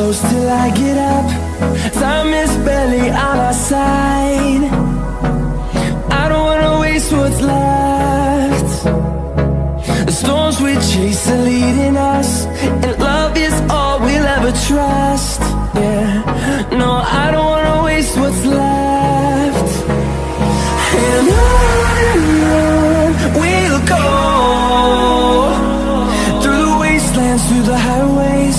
close till I get up. Time is barely on our side. I don't wanna waste what's left. The storms we chase are leading us, and love is all we'll ever trust. Yeah, no, I don't wanna waste what's left. And on we'll go, through the wastelands, through the highways,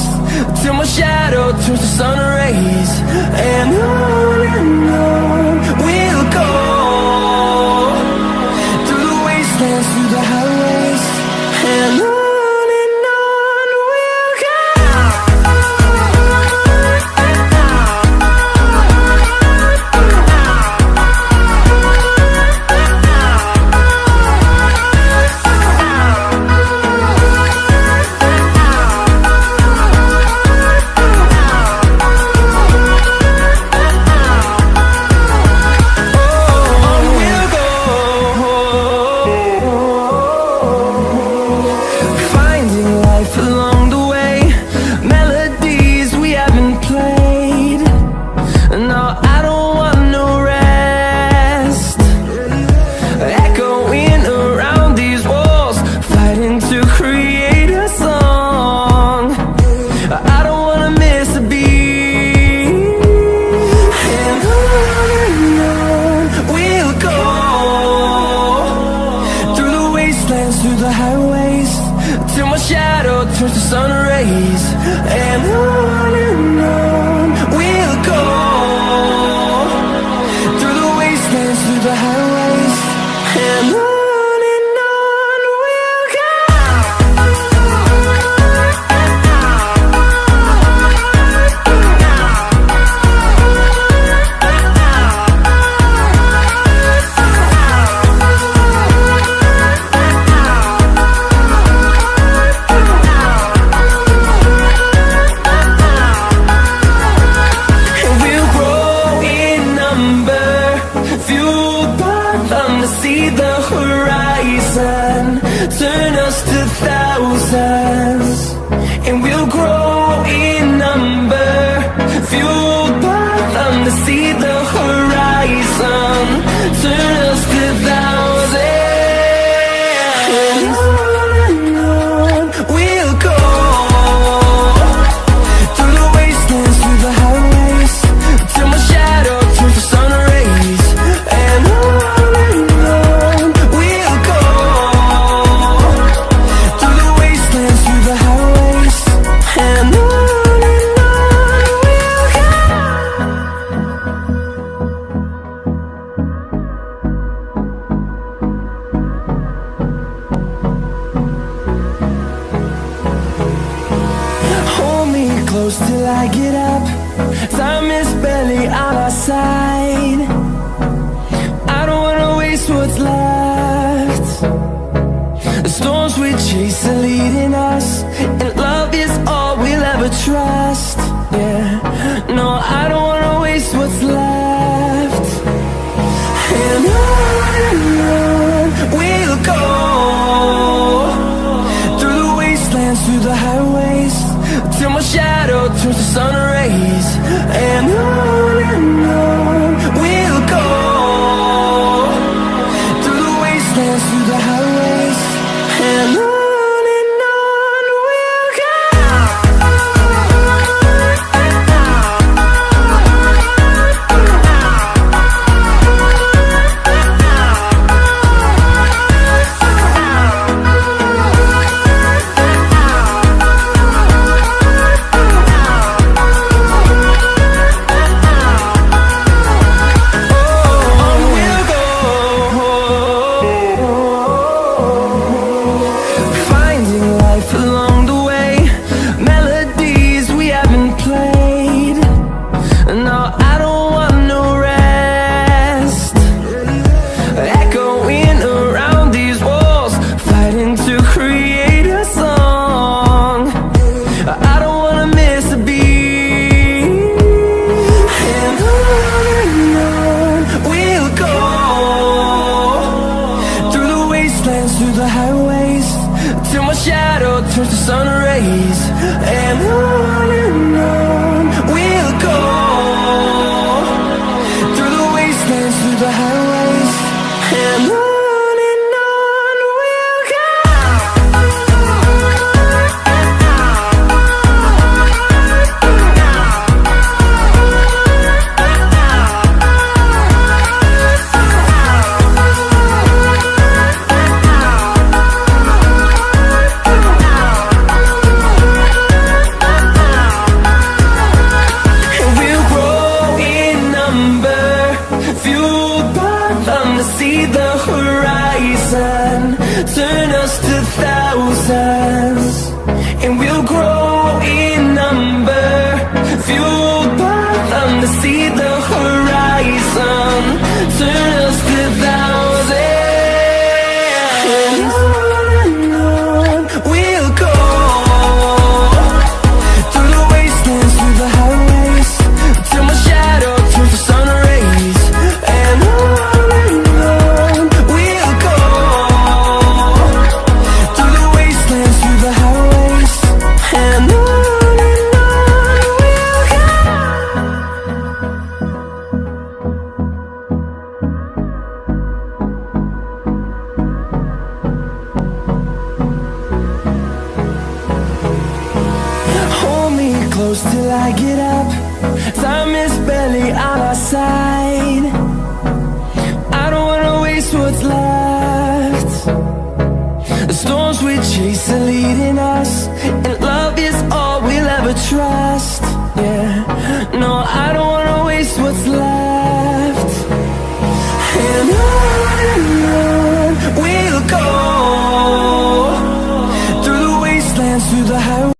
till my shadow turns to sun rays. And on we'll go, through the wastelands, through the highways, and on we'll go. Through the highways, till my shadow turns to sun rays. And on we'll go, through the wastelands, through the highways, and on we'll go. See the horizon, turn us to thousands, and we'll grow in number, fueled by them to see the horizon, turn us to thousands. And on we'll go, through the wastelands, through the highways, till my shadow turns to sun rays. And on close till I get up. Time is barely on our side. I don't wanna waste what's left. The storms we chase are leading us, and love is all we'll ever trust. Yeah, no, I don't wanna waste what's left. And on we'll go, through the wastelands, through the highways, till my shadow turns to sun rays. And on we'll go, through the wastelands, through the highways, and on we'll go. I get up. Time is barely on our side. I don't wanna waste what's left. The storms we chase are leading us, and love is all we'll ever trust. Yeah, no, I don't wanna waste what's left.